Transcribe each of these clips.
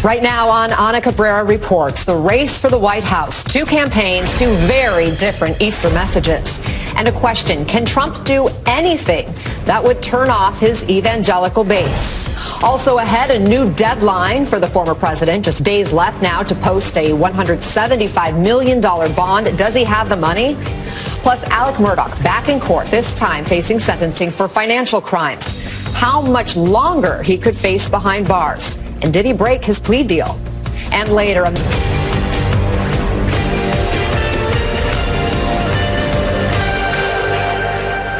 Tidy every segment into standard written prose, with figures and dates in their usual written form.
Right now on Ana Cabrera Reports, the race for the White House. Two campaigns, two very different Easter messages. And a question, can Trump do anything that would turn off his evangelical base? Also ahead, a new deadline for the former president. Just days left now to post a $175 million bond. Does he have the money? Plus, Alec Murdaugh back in court, this time facing sentencing for financial crimes. How much longer he could face behind bars? And did he break his plea deal? And later...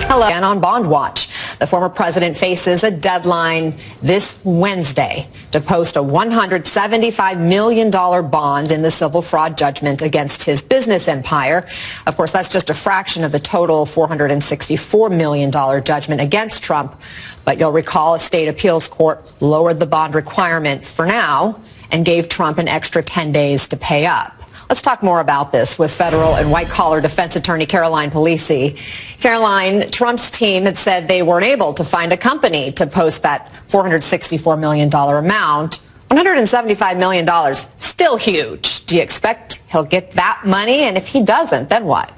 Hello. And on Bond Watch, the former president faces a deadline this Wednesday to post a $175 million bond in the civil fraud judgment against his business empire. Of course, that's just a fraction of the total $464 million judgment against Trump. But you'll recall a state appeals court lowered the bond requirement for now and gave Trump an extra 10 days to pay up. Let's talk more about this with federal and white-collar defense attorney Caroline Polisi. Caroline, Trump's team had said they weren't able to find a company to post that $464 million amount. $175 million, still huge. Do you expect he'll get that money? And if he doesn't, then what?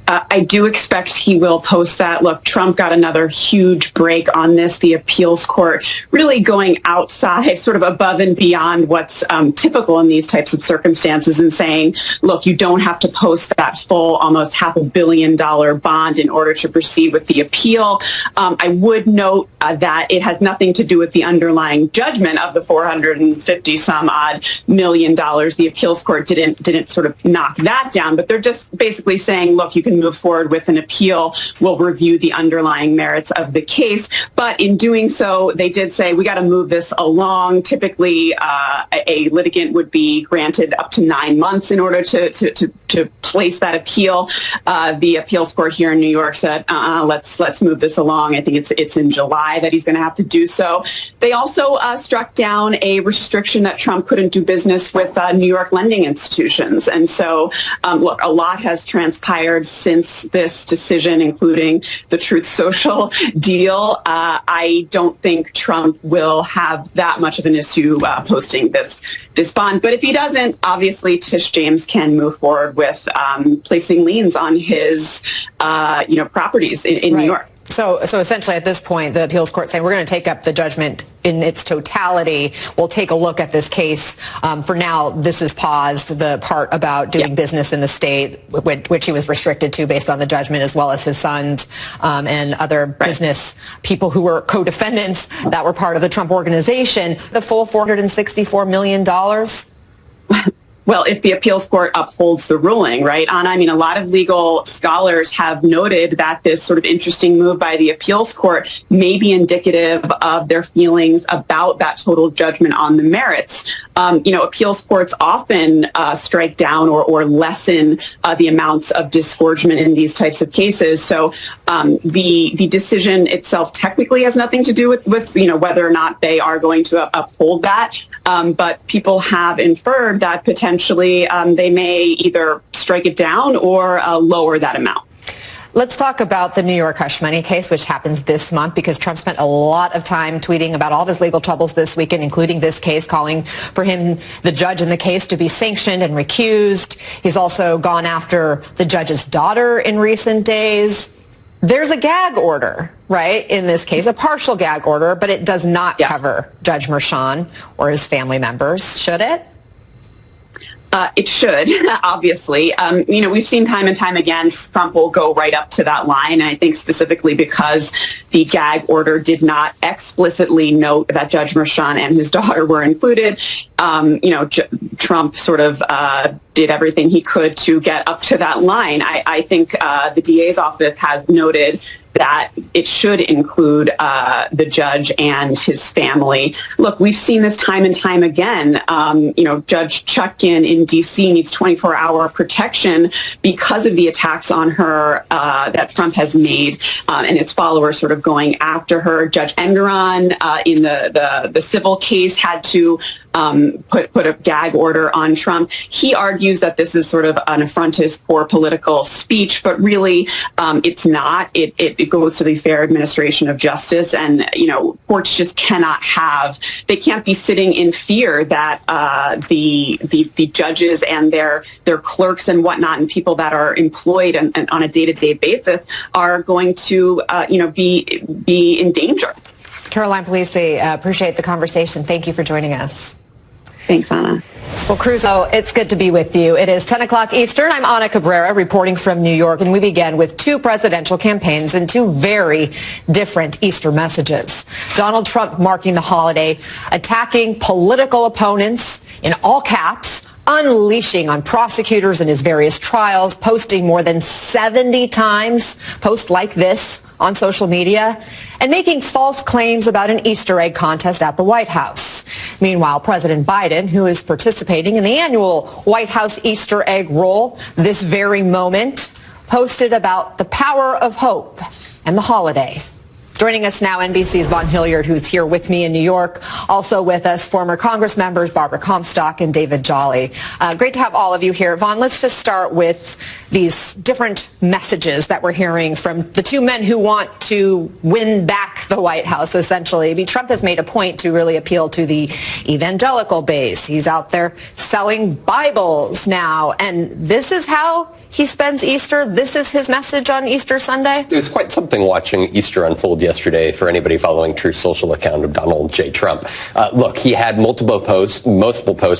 I do expect he will post that. Look, Trump got another huge break on this. The appeals court really going outside, sort of above and beyond what's typical in these types of circumstances and saying, look, you don't have to post that full almost $500 million bond in order to proceed with the appeal. I would note that it has nothing to do with the underlying judgment of the $450 some odd million. The appeals court didn't sort of knock that down, but they're just basically saying, look, you can move forward with an appeal. We'll review the underlying merits of the case. But in doing so, they did say, we got to move this along. Typically, a litigant would be granted up to 9 months in order to place that appeal. The appeals court here in New York said, let's move this along. I think it's in July that he's going to have to do so. They also struck down a restriction that Trump couldn't do business with New York lending institutions. And so, look, a lot has transpired since this decision, including the Truth Social deal. I don't think Trump will have that much of an issue posting this bond. But if he doesn't, obviously Tish James can move forward with placing liens on his properties in New York. So essentially at this point, the appeals court saying we're going to take up the judgment in its totality. We'll take a look at this case. For now, this is paused, the part about doing business in the state, which he was restricted to based on the judgment, as well as his sons and other business people who were co-defendants that were part of the Trump organization. The full $464 million? Well, if the appeals court upholds the ruling, right, Anna? I mean, a lot of legal scholars have noted that this sort of interesting move by the appeals court may be indicative of their feelings about that total judgment on the merits. Appeals courts often strike down or lessen the amounts of disgorgement in these types of cases. So the decision itself technically has nothing to do with whether or not they are going to uphold that. But people have inferred that potentially they may either strike it down or lower that amount. Let's talk about the New York hush money case, which happens this month because Trump spent a lot of time tweeting about all of his legal troubles this weekend, including this case, calling for him, the judge in the case, to be sanctioned and recused. He's also gone after the judge's daughter in recent days. There's a gag order, right, in this case, a partial gag order, but it does not cover Judge Merchan or his family members, should it? It should, obviously. We've seen time and time again, Trump will go right up to that line. And I think specifically because the gag order did not explicitly note that Judge Merchan and his daughter were included. Trump sort of did everything he could to get up to that line. I think the DA's office has noted that it should include the judge and his family. Look, we've seen this time and time again. Judge Chutkan in D.C. needs 24-hour protection because of the attacks on her that Trump has made and his followers sort of going after her. Judge Engoron in the civil case had to put a gag order on Trump. He argues that this is sort of an affront to his core political speech, but really it's not. It it goes to the fair administration of justice. And, courts just they can't be sitting in fear that the judges and their clerks and whatnot and people that are employed and on a day-to-day basis are going to, be in danger. Caroline Polisi, appreciate the conversation. Thank you for joining us. Thanks, Anna. Well, Cruz, it's good to be with you. It is 10 o'clock Eastern. I'm Ana Cabrera reporting from New York, and we begin with two presidential campaigns and two very different Easter messages. Donald Trump marking the holiday, attacking political opponents in all caps, unleashing on prosecutors in his various trials, posting more than 70 times posts like this on social media, and making false claims about an Easter egg contest at the White House. Meanwhile, President Biden, who is participating in the annual White House Easter egg roll this very moment, posted about the power of hope and the holiday. Joining us now, NBC's Vaughn Hilliard, who's here with me in New York. Also with us, former Congress members Barbara Comstock and David Jolly. Great to have all of you here. Vaughn, let's just start with these different messages that we're hearing from the two men who want to win back the White House, essentially. I mean, Trump has made a point to really appeal to the evangelical base. He's out there selling Bibles now, and this is how he spends Easter. This is his message on Easter Sunday. It was quite something watching Easter unfold yesterday for anybody following Truth Social account of Donald J. Trump. Look, he had multiple posts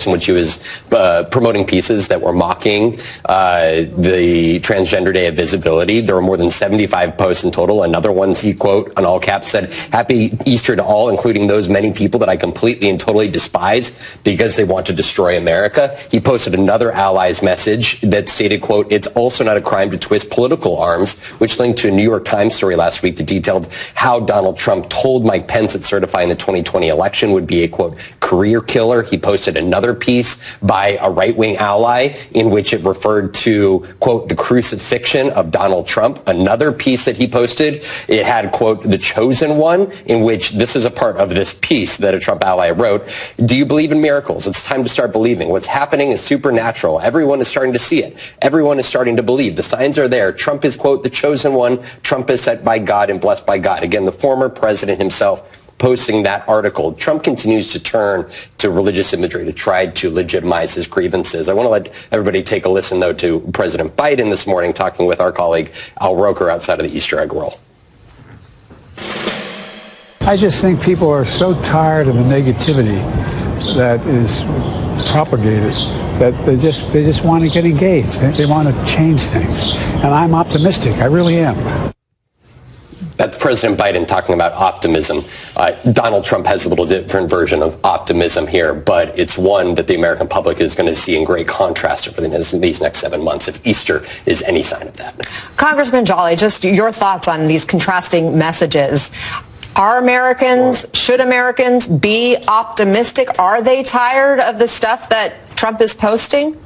in which he was promoting pieces that were mocking the Transgender Day of Visibility. There were more than 75 posts in total. Another one, he quote, on all caps, said, "Happy Easter to all, including those many people that I completely and totally despise because they want to destroy America." He posted another allies message that stated, quote, "It's also not a crime to twist political arms," which linked to a New York Times story last week that detailed how Donald Trump told Mike Pence that certifying the 2020 election would be a, quote, career killer. He posted another piece by a right-wing ally in which it referred to, quote, the crucifixion of Donald Trump. Another piece that he posted, it had, quote, the chosen one, in which this is a part of this piece that a Trump ally wrote. "Do you believe in miracles? It's time to start believing. What's happening is supernatural. Everyone is starting to see it. Everyone is starting to believe. The signs are there. Trump is, quote, the chosen one. Trump is set by God and blessed by God." Again, the former president himself posting that article. Trump continues to turn to religious imagery to try to legitimize his grievances. I want to let everybody take a listen, though, to President Biden this morning talking with our colleague Al Roker outside of the Easter egg roll. I just think people are so tired of the negativity that is propagated that they just want to get engaged. They want to change things. And I'm optimistic. I really am. That's President Biden talking about optimism. Donald Trump has a little different version of optimism here, but it's one that the American public is going to see in great contrast over these next 7 months, if Easter is any sign of that. Congressman Jolly, just your thoughts on these contrasting messages. Should Americans be optimistic? Are they tired of the stuff that Trump is posting?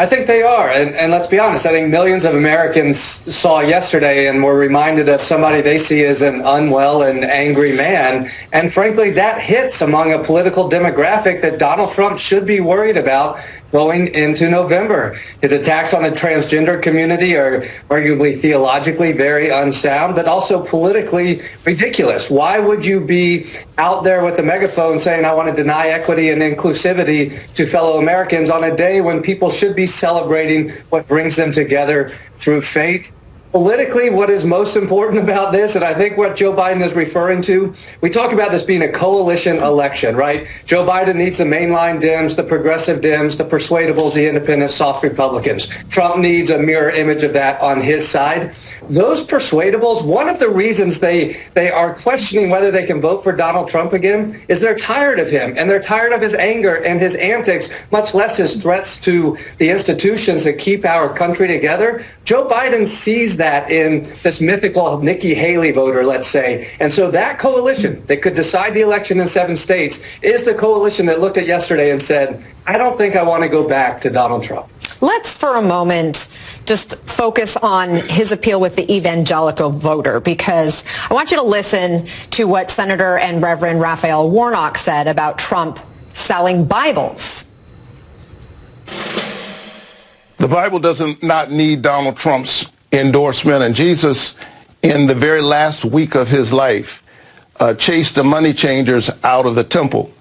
I think they are. And let's be honest, I think millions of Americans saw yesterday and were reminded of somebody they see as an unwell and angry man. And frankly, that hits among a political demographic that Donald Trump should be worried about going into November. His attacks on the transgender community are arguably theologically very unsound, but also politically ridiculous. Why would you be out there with a megaphone saying, "I want to deny equity and inclusivity to fellow Americans" on a day when people should be celebrating what brings them together through faith? Politically, what is most important about this, and I think what Joe Biden is referring to, we talk about this being a coalition election, right? Joe Biden needs the mainline Dems, the progressive Dems, the persuadables, the independent soft Republicans. Trump needs a mirror image of that on his side. Those persuadables, one of the reasons they are questioning whether they can vote for Donald Trump again is they're tired of him, and they're tired of his anger and his antics, much less his threats to the institutions that keep our country together. Joe Biden sees that in this mythical Nikki Haley voter, let's say. And so that coalition that could decide the election in 7 states is the coalition that looked at yesterday and said, "I don't think I want to go back to Donald Trump." Let's for a moment just focus on his appeal with the evangelical voter, because I want you to listen to what Senator and Reverend Raphael Warnock said about Trump selling Bibles. The Bible doesn't not need Donald Trump's endorsement. And Jesus, in the very last week of his life, chased the money changers out of the temple.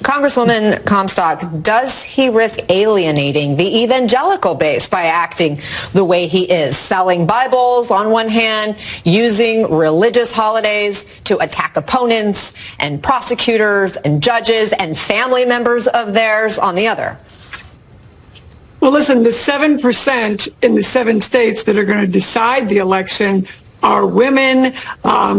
Congresswoman Comstock, does he risk alienating the evangelical base by acting the way he is, selling Bibles on one hand, using religious holidays to attack opponents and prosecutors and judges and family members of theirs on the other? Well, listen, the 7% in the 7 states that are going to decide the election are women.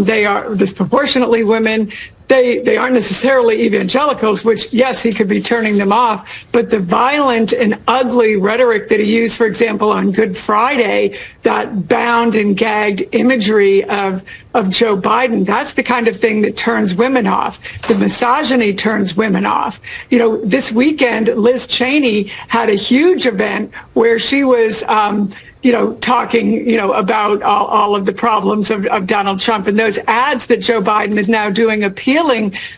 They are disproportionately women. They aren't necessarily evangelicals, which, yes, he could be turning them off. But the violent and ugly rhetoric that he used, for example, on Good Friday, that bound and gagged imagery of Joe Biden, that's the kind of thing that turns women off. The misogyny turns women off. You know, this weekend, Liz Cheney had a huge event where she was talking, about all of the problems of Donald Trump. And those ads that Joe Biden is now doing appealing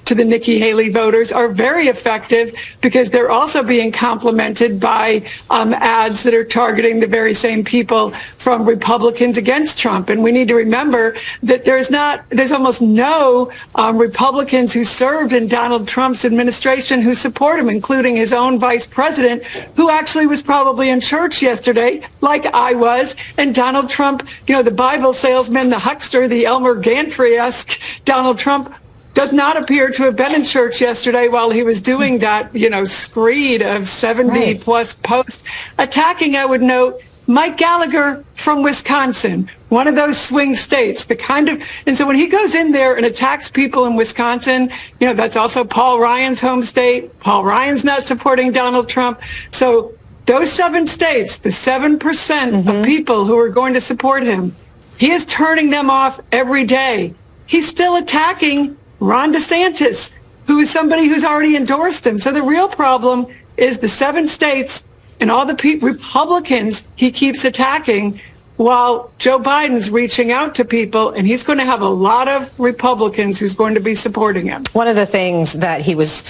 to the Nikki Haley voters are very effective because they're also being complemented by ads that are targeting the very same people from Republicans against Trump. And we need to remember that there's almost no Republicans who served in Donald Trump's administration who support him, including his own vice president, who actually was probably in church yesterday, like I was, and Donald Trump, the Bible salesman, the huckster, the Elmer Gantry-esque Donald Trump does not appear to have been in church yesterday while he was doing that, screed of 70 plus posts attacking, I would note, Mike Gallagher from Wisconsin, one of those swing states, and so when he goes in there and attacks people in Wisconsin, that's also Paul Ryan's home state. Paul Ryan's not supporting Donald Trump. So those 7 states, the 7% of people who are going to support him, he is turning them off every day. He's still attacking Ron DeSantis, who is somebody who's already endorsed him. So the real problem is the 7 states and all the Republicans he keeps attacking while Joe Biden's reaching out to people, and he's going to have a lot of Republicans who's going to be supporting him. One of the things that he was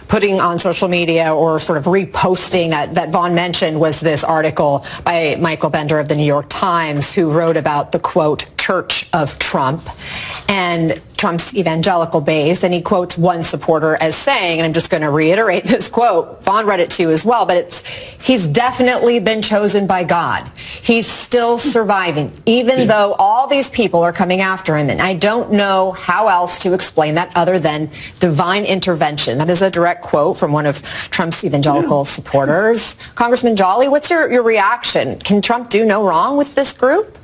putting on social media or sort of reposting that Vaughn mentioned was this article by Michael Bender of the New York Times, who wrote about the, quote, Church of Trump and Trump's evangelical base. And he quotes one supporter as saying, and I'm just going to reiterate this quote, Vaughn read it to you as well, but he's definitely been chosen by God. He's still surviving, even though all these people are coming after him. And I don't know how else to explain that other than divine intervention. That is a direct quote from one of Trump's evangelical supporters. Congressman Jolly, what's your reaction? Can Trump do no wrong with this group?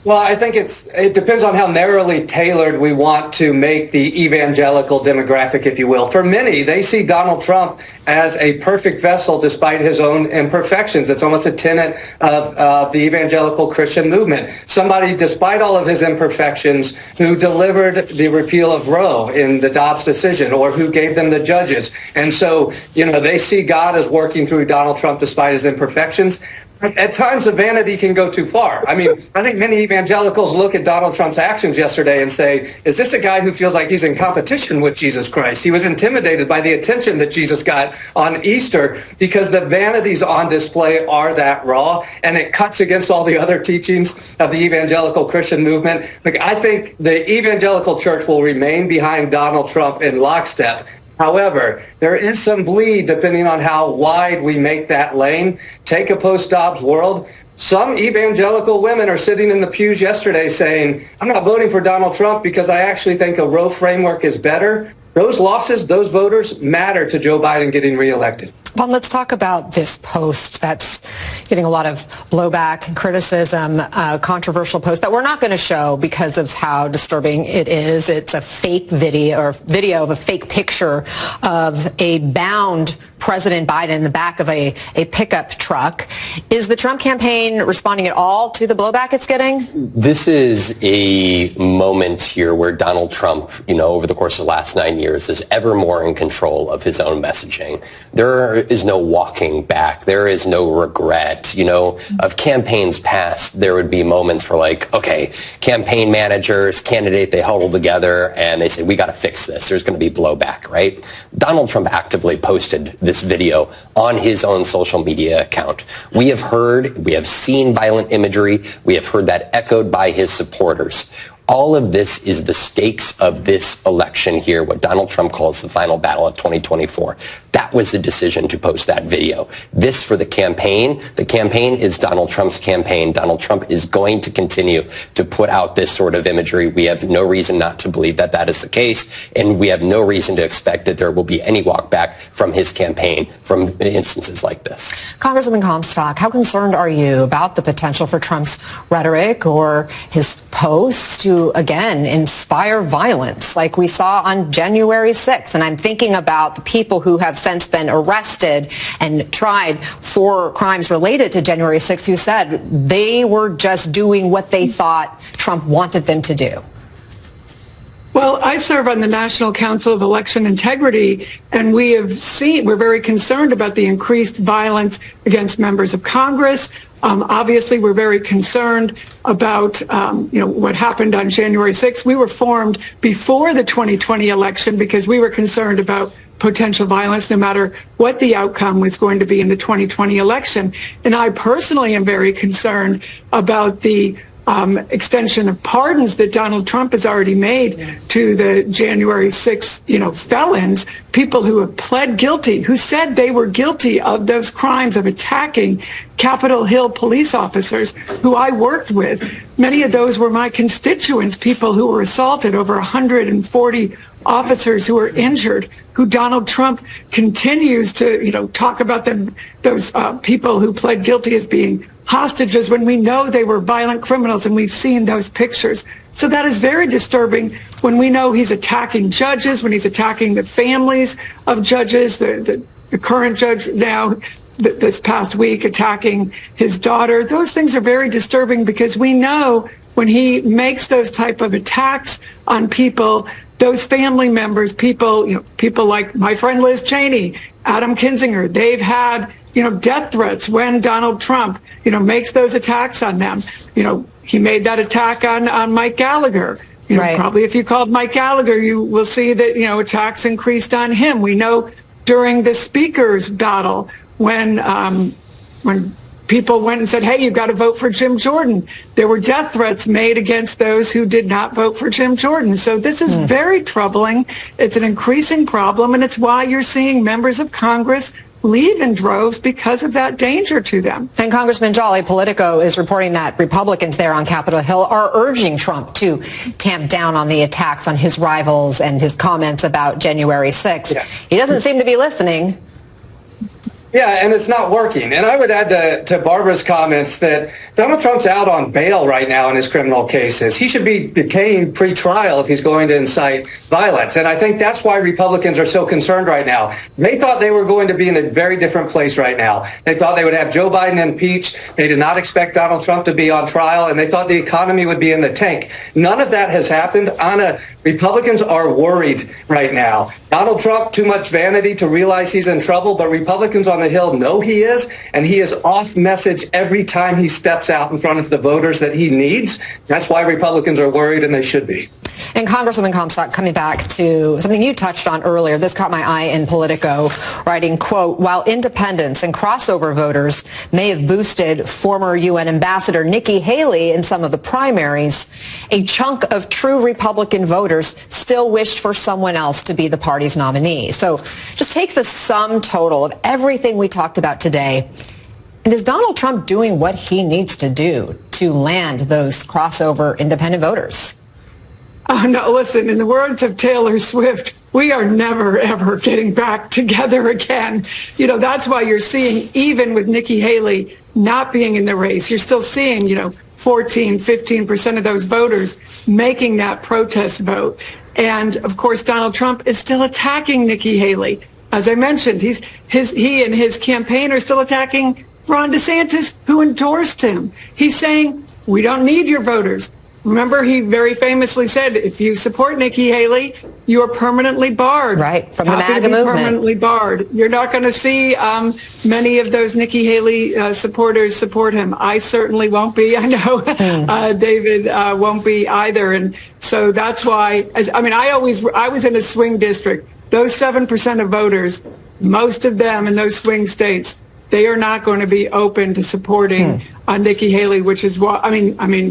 Well, I think it depends on how narrowly tailored we want to make the evangelical demographic, if you will. For many, they see Donald Trump as a perfect vessel despite his own imperfections. It's almost a tenet of the evangelical Christian movement. Somebody, despite all of his imperfections, who delivered the repeal of Roe in the Dobbs decision, or who gave them the judges. And so, they see God as working through Donald Trump despite his imperfections. At times, the vanity can go too far. I mean, I think many evangelicals look at Donald Trump's actions yesterday and say, is this a guy who feels like he's in competition with Jesus Christ? He was intimidated by the attention that Jesus got on Easter because the vanities on display are that raw, and it cuts against all the other teachings of the evangelical Christian movement. Like, I think the evangelical church will remain behind Donald Trump in lockstep. However, there is some bleed depending on how wide we make that lane. Take a post-Dobbs world. Some evangelical women are sitting in the pews yesterday saying, I'm not voting for Donald Trump because I actually think a Roe framework is better. Those losses, those voters matter to Joe Biden getting reelected. Well, let's talk about this post that's getting a lot of blowback and criticism, controversial post that we're not going to show because of how disturbing it is. It's a fake video of a fake picture of a bound President Biden in the back of a pickup truck. Is the Trump campaign responding at all to the blowback it's getting? This is a moment here where Donald Trump, over the course of the last 9 years is ever more in control of his own messaging. There is no walking back. There is no regret. You know, of campaigns past, there would be moments where, like, okay, campaign managers, candidate, they huddle together and they say, we got to fix this. There's going to be blowback, right? Donald Trump actively posted this video on his own social media account. We have seen violent imagery. We have heard that echoed by his supporters. All of this is the stakes of this election here, what Donald Trump calls the final battle of 2024. That was the decision to post that video. This for the campaign is Donald Trump's campaign. Donald Trump is going to continue to put out this sort of imagery. We have no reason not to believe that that is the case, and we have no reason to expect that there will be any walk back from his campaign from instances like this. Congresswoman Comstock, how concerned are you about the potential for Trump's rhetoric or his posts to, again, inspire violence like we saw on January 6th? And I'm thinking about the people who have since been arrested and tried for crimes related to January 6th who said they were just doing what they thought Trump wanted them to do. Well, I serve on the National Council of Election Integrity, and we're very concerned about the increased violence against members of Congress. Obviously, we're very concerned about, what happened on January 6th. We were formed before the 2020 election because we were concerned about potential violence, no matter what the outcome was going to be in the 2020 election. And I personally am very concerned about the extension of pardons that Donald Trump has already made to the January 6th, felons, people who have pled guilty, who said they were guilty of those crimes of attacking Capitol Hill police officers who I worked with. Many of those were my constituents, people who were assaulted, over 140 officers who were injured, who Donald Trump continues to, talk about those people who pled guilty as being hostages when we know they were violent criminals, and we've seen those pictures. So that is very disturbing when we know he's attacking judges, when he's attacking the families of judges, the current judge now this past week attacking his daughter. Those things are very disturbing because we know when he makes those type of attacks on people, those family members, people like my friend Liz Cheney, Adam Kinzinger, they've had death threats when Donald Trump, makes those attacks on them. He made that attack on Mike Gallagher. Right. Probably if you called Mike Gallagher, you will see that, attacks increased on him. We know during the speaker's battle when people went and said, hey, you've got to vote for Jim Jordan, there were death threats made against those who did not vote for Jim Jordan. So this is very troubling. It's an increasing problem, and it's why you're seeing members of Congress leave in droves because of that danger to them. And Congressman Jolly, Politico is reporting that Republicans there on Capitol Hill are urging Trump to tamp down on the attacks on his rivals and his comments about January 6th. Yeah. He doesn't seem to be listening. Yeah, and it's not working. And I would add to Barbara's comments that Donald Trump's out on bail right now in his criminal cases. He should be detained pre-trial if he's going to incite violence. And I think that's why Republicans are so concerned right now. They thought they were going to be in a very different place right now. They thought they would have Joe Biden impeached. They did not expect Donald Trump to be on trial, and they thought the economy would be in the tank. None of that has happened. Republicans are worried right now. Donald Trump, too much vanity to realize he's in trouble, but Republicans on the Hill know he is, and he is off message every time he steps out in front of the voters that he needs. That's why Republicans are worried, and they should be. And Congresswoman Comstock, coming back to something you touched on earlier, this caught my eye in Politico, writing, quote, while independents and crossover voters may have boosted former UN Ambassador Nikki Haley in some of the primaries, a chunk of true Republican voters still wished for someone else to be the party's nominee. So just take the sum total of everything we talked about today. And is Donald Trump doing what he needs to do to land those crossover independent voters? Oh, no, listen, in the words of Taylor Swift, we are never, ever getting back together again. That's why you're seeing, even with Nikki Haley not being in the race, you're still seeing, 14, 15% of those voters making that protest vote. And, of course, Donald Trump is still attacking Nikki Haley. As I mentioned, he and his campaign are still attacking Ron DeSantis, who endorsed him. He's saying, we don't need your voters. Remember, he very famously said, if you support Nikki Haley, you are permanently barred. Right, from the Happy to MAGA be movement. Permanently barred. You're not going to see many of those Nikki Haley supporters support him. I certainly won't be. I know David won't be either. And so that's why, I was in a swing district. Those 7% of voters, most of them in those swing states, they are not going to be open to supporting Nikki Haley, which is why,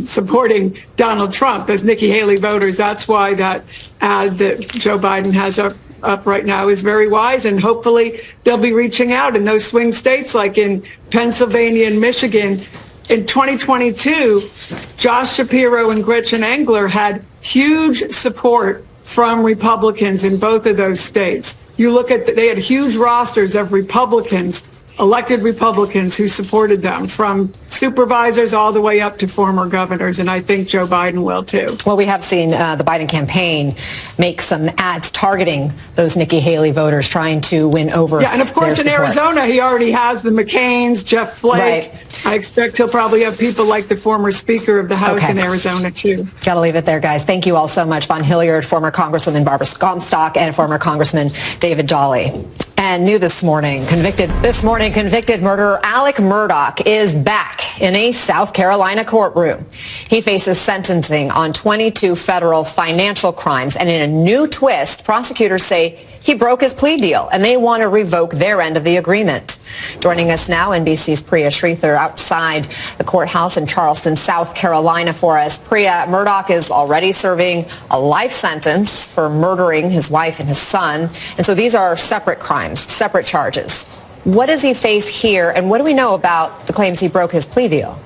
supporting Donald Trump as Nikki Haley voters. That's why that ad that Joe Biden has up right now is very wise. And hopefully they'll be reaching out in those swing states like in Pennsylvania and Michigan. In 2022, Josh Shapiro and Gretchen Engler had huge support from Republicans in both of those states. You look at, they had huge rosters of Republicans, elected Republicans who supported them, from supervisors all the way up to former governors, and I think Joe Biden will too. Well, we have seen the Biden campaign make some ads targeting those Nikki Haley voters, trying to win over. Yeah, and of course in Arizona, he already has the McCains, Jeff Flake. Right. I expect he'll probably have people like the former Speaker of the House in Arizona too. Got to leave it there, guys. Thank you all so much. Von Hilliard, former Congresswoman Barbara Comstock, and former Congressman David Jolly. And new this morning, convicted murderer Alec Murdaugh is back in a South Carolina courtroom. He faces sentencing on 22 federal financial crimes. And in a new twist, prosecutors say he broke his plea deal and they want to revoke their end of the agreement. Joining us now, NBC's Priya Sridhar outside the courthouse in Charleston, South Carolina for us. Priya, Murdaugh is already serving a life sentence for murdering his wife and his son. And so these are separate crimes, separate charges. What does he face here, and what do we know about the claims he broke his plea deal?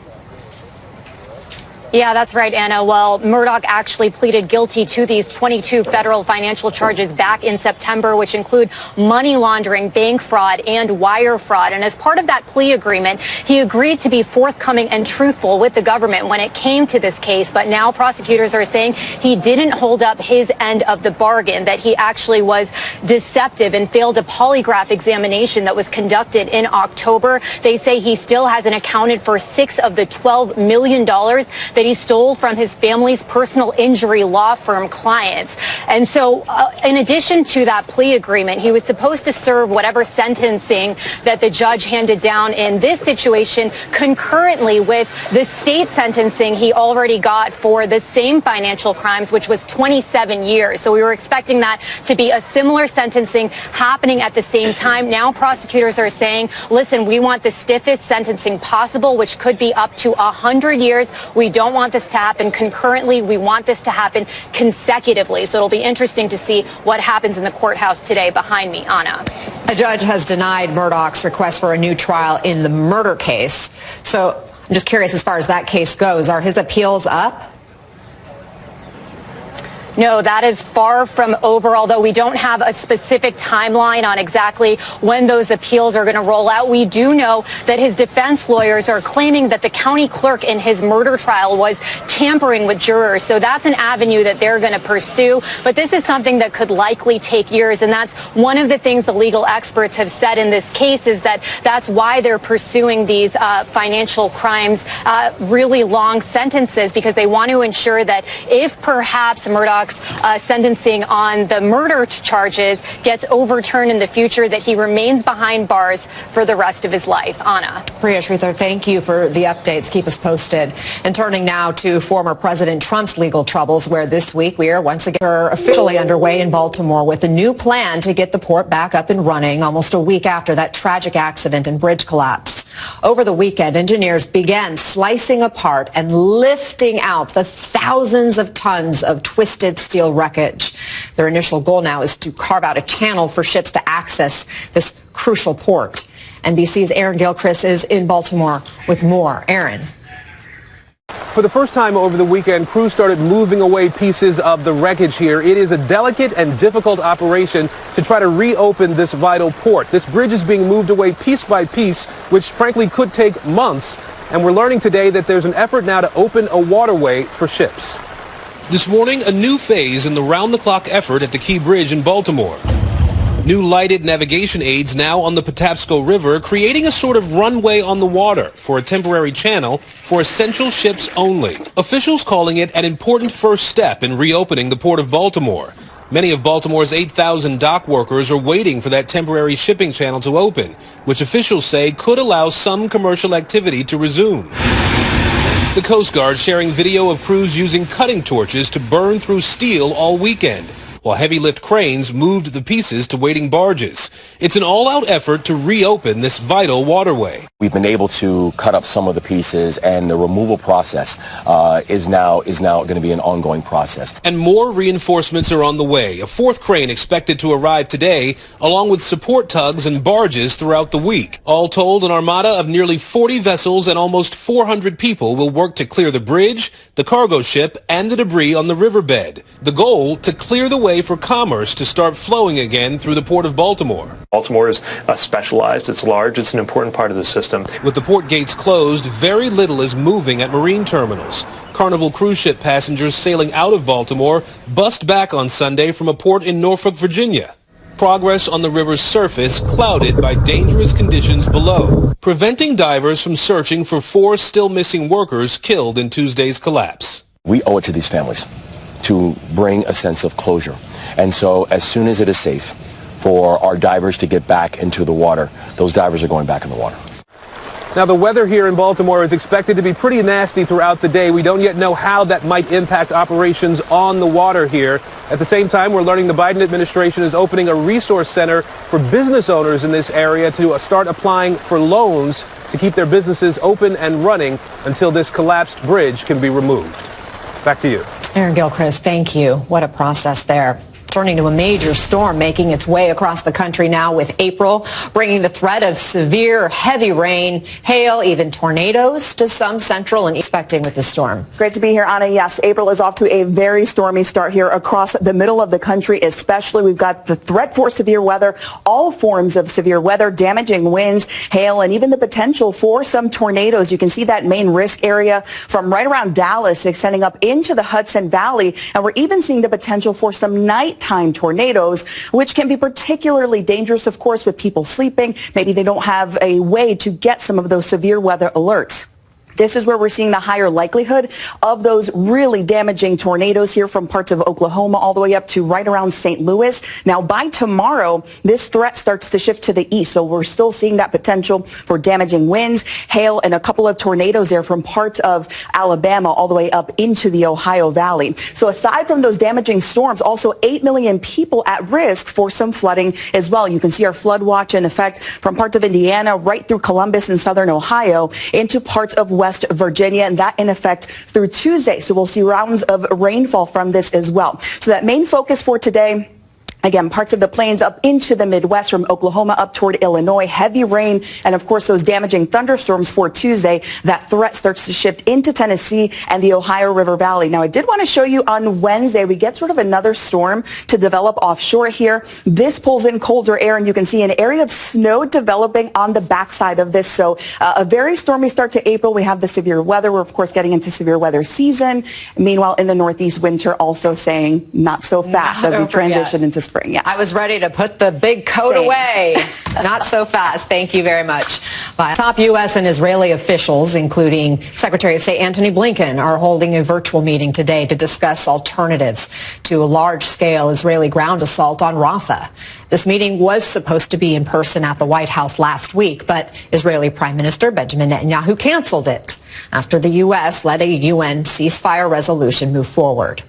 Yeah, that's right, Anna. Well, Murdaugh actually pleaded guilty to these 22 federal financial charges back in September, which include money laundering, bank fraud, and wire fraud. And as part of that plea agreement, he agreed to be forthcoming and truthful with the government when it came to this case. But now prosecutors are saying he didn't hold up his end of the bargain, that he actually was deceptive and failed a polygraph examination that was conducted in October. They say he still hasn't accounted for $6 of the $12 million that he stole from his family's personal injury law firm clients. And so in addition to that plea agreement, he was supposed to serve whatever sentencing that the judge handed down in this situation concurrently with the state sentencing he already got for the same financial crimes, which was 27 years. So we were expecting that to be a similar sentencing happening at the same time. Now prosecutors are saying, listen, we want the stiffest sentencing possible, which could be up to 100 years. We don't want this to happen concurrently. We want this to happen consecutively. So it'll be interesting to see what happens in the courthouse today behind me, Anna. A judge has denied Murdaugh's request for a new trial in the murder case. So I'm just curious, as far as that case goes, are his appeals up? No, that is far from over, although we don't have a specific timeline on exactly when those appeals are going to roll out. We do know that his defense lawyers are claiming that the county clerk in his murder trial was tampering with jurors. So that's an avenue that they're going to pursue. But this is something that could likely take years. And that's one of the things the legal experts have said in this case, is that that's why they're pursuing these financial crimes, really long sentences, because they want to ensure that if perhaps Murdaugh's sentencing on the murder charges gets overturned in the future, that he remains behind bars for the rest of his life. Anna. Priya Sridhar, thank you for the updates. Keep us posted. And turning now to former President Trump's legal troubles, where this week we are once again officially underway in Baltimore with a new plan to get the port back up and running almost a week after that tragic accident and bridge collapse. Over the weekend, engineers began slicing apart and lifting out the thousands of tons of twisted steel wreckage. Their initial goal now is to carve out a channel for ships to access this crucial port. NBC's Aaron Gilchrist is in Baltimore with more. Aaron. For the first time over the weekend, crews started moving away pieces of the wreckage here. It is a delicate and difficult operation to try to reopen this vital port. This bridge is being moved away piece by piece, which frankly could take months. And we're learning today that there's an effort now to open a waterway for ships. This morning, a new phase in the round-the-clock effort at the Key Bridge in Baltimore. New lighted navigation aids now on the Patapsco River, creating a sort of runway on the water for a temporary channel for essential ships only. Officials calling it an important first step in reopening the Port of Baltimore. Many of Baltimore's 8,000 dock workers are waiting for that temporary shipping channel to open, which officials say could allow some commercial activity to resume. The Coast Guard sharing video of crews using cutting torches to burn through steel all weekend, while heavy lift cranes moved the pieces to waiting barges. It's an all-out effort to reopen this vital waterway. We've been able to cut up some of the pieces, and the removal process is now going to be an ongoing process. And more reinforcements are on the way. A fourth crane expected to arrive today, along with support tugs and barges throughout the week. All told, an armada of nearly 40 vessels and almost 400 people will work to clear the bridge, the cargo ship, and the debris on the riverbed. The goal, to clear the way for commerce to start flowing again through the Port of Baltimore. Baltimore is specialized, it's large, it's an important part of the system. With the port gates closed, very little is moving at marine terminals. Carnival cruise ship passengers sailing out of Baltimore bussed back on Sunday from a port in Norfolk, Virginia. Progress on the river's surface clouded by dangerous conditions below, preventing divers from searching for 4 still missing workers killed in Tuesday's collapse. We owe it to these families to bring a sense of closure. And so as soon as it is safe for our divers to get back into the water, those divers are going back in the water. Now, the weather here in Baltimore is expected to be pretty nasty throughout the day. We don't yet know how that might impact operations on the water here. At the same time, we're learning the Biden administration is opening a resource center for business owners in this area to start applying for loans to keep their businesses open and running until this collapsed bridge can be removed. Back to you. Aaron Gilchrist, thank you. What a process there. Turning to a major storm making its way across the country now, with April bringing the threat of severe heavy rain, hail, even tornadoes to some central and expecting with the storm. Great to be here, Anna. Yes, April is off to a very stormy start here across the middle of the country, especially. We've got the threat for severe weather, all forms of severe weather, damaging winds, hail, and even the potential for some tornadoes. You can see that main risk area from right around Dallas extending up into the Hudson Valley. And we're even seeing the potential for some nighttime tornadoes, which can be particularly dangerous, of course, with people sleeping. Maybe they don't have a way to get some of those severe weather alerts. This is where we're seeing the higher likelihood of those really damaging tornadoes here from parts of Oklahoma all the way up to right around St. Louis. Now, by tomorrow, this threat starts to shift to the east, so we're still seeing that potential for damaging winds, hail, and a couple of tornadoes there from parts of Alabama all the way up into the Ohio Valley. So aside from those damaging storms, also 8 million people at risk for some flooding as well. You can see our flood watch in effect from parts of Indiana right through Columbus and southern Ohio into parts of West Virginia, and that in effect through Tuesday. So we'll see rounds of rainfall from this as well. So that main focus for today, again, parts of the plains up into the Midwest from Oklahoma up toward Illinois, heavy rain, and of course those damaging thunderstorms for Tuesday. That threat starts to shift into Tennessee and the Ohio River Valley. Now, I did want to show you on Wednesday, we get sort of another storm to develop offshore here. This pulls in colder air, and you can see an area of snow developing on the backside of this. So a very stormy start to April. We have the severe weather. We're, of course, getting into severe weather season. Meanwhile, in the Northeast, winter also saying not so fast as we transition into spring. Yes. I was ready to put the big coat away. Not so fast. Thank you very much. Top U.S. and Israeli officials, including Secretary of State Antony Blinken, are holding a virtual meeting today to discuss alternatives to a large-scale Israeli ground assault on Rafah. This meeting was supposed to be in person at the White House last week, but Israeli Prime Minister Benjamin Netanyahu canceled it after the U.S. let a UN ceasefire resolution move forward.